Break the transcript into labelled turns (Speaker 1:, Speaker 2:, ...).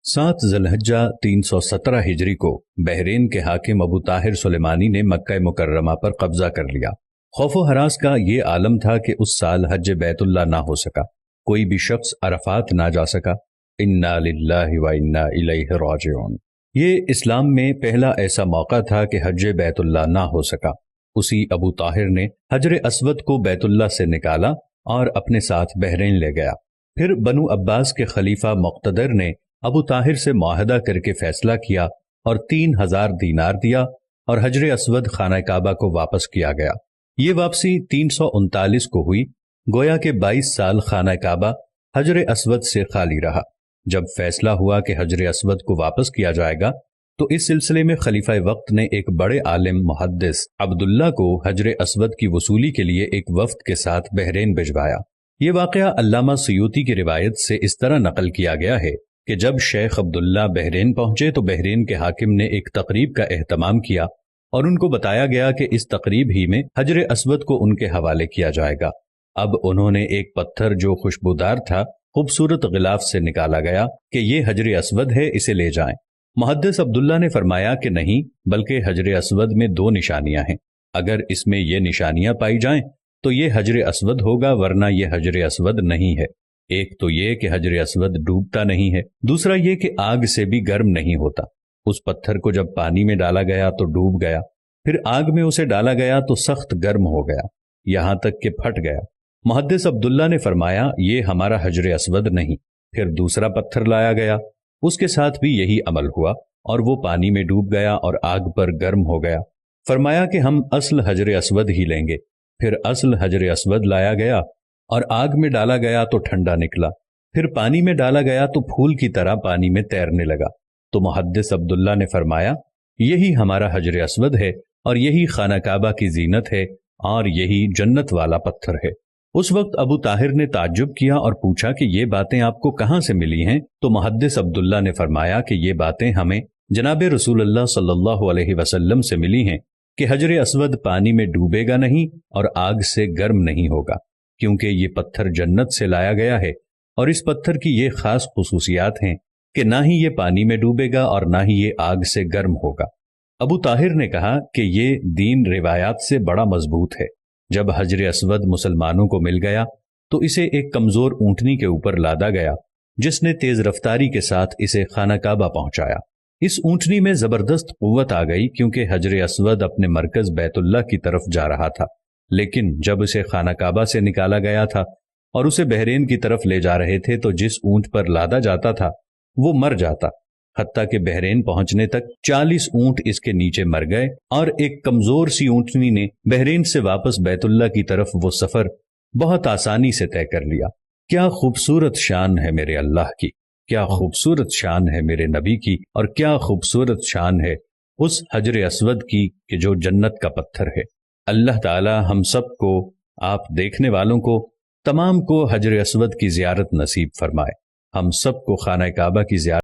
Speaker 1: 7 ذوالحجہ 317 ہجری کو بحرین کے حاکم ابو طاہر سلیمانی نے مکہ مکرمہ پر قبضہ کر لیا۔ خوف و ہراس کا یہ عالم تھا کہ اس سال حج بیت اللہ نہ ہو سکا، کوئی بھی شخص عرفات نہ جا سکا۔ انا للہ و انا الیہ راجعون۔ یہ اسلام میں پہلا ایسا موقع تھا کہ حج بیت اللہ نہ ہو سکا۔ اسی ابو طاہر نے حجر اسود کو بیت اللہ سے نکالا اور اپنے ساتھ بحرین لے گیا۔ پھر بنو عباس کے خلیفہ مقتدر نے ابو طاہر سے معاہدہ کر کے فیصلہ کیا اور 3000 دینار دیا اور حجر اسود خانہ کعبہ کو واپس کیا گیا۔ یہ واپسی 339 کو ہوئی، گویا کہ 22 سال خانہ کعبہ حجر اسود سے خالی رہا۔ جب فیصلہ ہوا کہ حجر اسود کو واپس کیا جائے گا تو اس سلسلے میں خلیفہ وقت نے ایک بڑے عالم محدث عبداللہ کو حجر اسود کی وصولی کے لیے ایک وفد کے ساتھ بحرین بھجوایا۔ یہ واقعہ علامہ سیوطی کی روایت سے اس طرح نقل کیا گیا ہے کہ جب شیخ عبداللہ بحرین پہنچے تو بحرین کے حاکم نے ایک تقریب کا اہتمام کیا اور ان کو بتایا گیا کہ اس تقریب ہی میں حجر اسود کو ان کے حوالے کیا جائے گا۔ اب انہوں نے ایک پتھر جو خوشبودار تھا خوبصورت غلاف سے نکالا گیا کہ یہ حجر اسود ہے، اسے لے جائیں۔ محدث عبداللہ نے فرمایا کہ نہیں، بلکہ حجر اسود میں 2 نشانیاں ہیں، اگر اس میں یہ نشانیاں پائی جائیں تو یہ حجر اسود ہوگا، ورنہ یہ حجر اسود نہیں ہے۔ ایک تو یہ کہ حجر اسود ڈوبتا نہیں ہے، دوسرا یہ کہ آگ سے بھی گرم نہیں ہوتا۔ اس پتھر کو جب پانی میں ڈالا گیا تو ڈوب گیا، پھر آگ میں اسے ڈالا گیا تو سخت گرم ہو گیا، یہاں تک کہ پھٹ گیا۔ محدث عبداللہ نے فرمایا یہ ہمارا حجر اسود نہیں۔ پھر دوسرا پتھر لایا گیا، اس کے ساتھ بھی یہی عمل ہوا اور وہ پانی میں ڈوب گیا اور آگ پر گرم ہو گیا۔ فرمایا کہ ہم اصل حجر اسود ہی لیں گے۔ پھر اصل حجر اسود لایا گیا اور آگ میں ڈالا گیا تو ٹھنڈا نکلا، پھر پانی میں ڈالا گیا تو پھول کی طرح پانی میں تیرنے لگا۔ تو محدث عبداللہ نے فرمایا یہی ہمارا حجر اسود ہے اور یہی خانہ کعبہ کی زینت ہے اور یہی جنت والا پتھر ہے۔ اس وقت ابو طاہر نے تعجب کیا اور پوچھا کہ یہ باتیں آپ کو کہاں سے ملی ہیں؟ تو محدث عبداللہ نے فرمایا کہ یہ باتیں ہمیں جناب رسول اللہ صلی اللہ علیہ وسلم سے ملی ہیں کہ حجر اسود پانی میں ڈوبے گا نہیں اور آگ سے گرم نہیں ہوگا، کیونکہ یہ پتھر جنت سے لایا گیا ہے اور اس پتھر کی یہ خاص خصوصیات ہیں کہ نہ ہی یہ پانی میں ڈوبے گا اور نہ ہی یہ آگ سے گرم ہوگا۔ ابو طاہر نے کہا کہ یہ دین روایات سے بڑا مضبوط ہے۔ جب حجر اسود مسلمانوں کو مل گیا تو اسے ایک کمزور اونٹنی کے اوپر لادا گیا، جس نے تیز رفتاری کے ساتھ اسے خانہ کعبہ پہنچایا۔ اس اونٹنی میں زبردست قوت آ گئی کیونکہ حجر اسود اپنے مرکز بیت اللہ کی طرف جا رہا تھا، لیکن جب اسے خانہ کعبہ سے نکالا گیا تھا اور اسے بحرین کی طرف لے جا رہے تھے تو جس اونٹ پر لادا جاتا تھا وہ مر جاتا، حتیٰ کہ بحرین پہنچنے تک 40 اونٹ اس کے نیچے مر گئے اور ایک کمزور سی اونٹنی نے بحرین سے واپس بیت اللہ کی طرف وہ سفر بہت آسانی سے طے کر لیا۔ کیا خوبصورت شان ہے میرے اللہ کی، کیا خوبصورت شان ہے میرے نبی کی، اور کیا خوبصورت شان ہے اس حجر اسود کی کہ جو جنت کا پتھر ہے۔ اللہ تعالی ہم سب کو، آپ دیکھنے والوں کو، تمام کو حجر اسود کی زیارت نصیب فرمائے، ہم سب کو خانہ کعبہ کی زیارت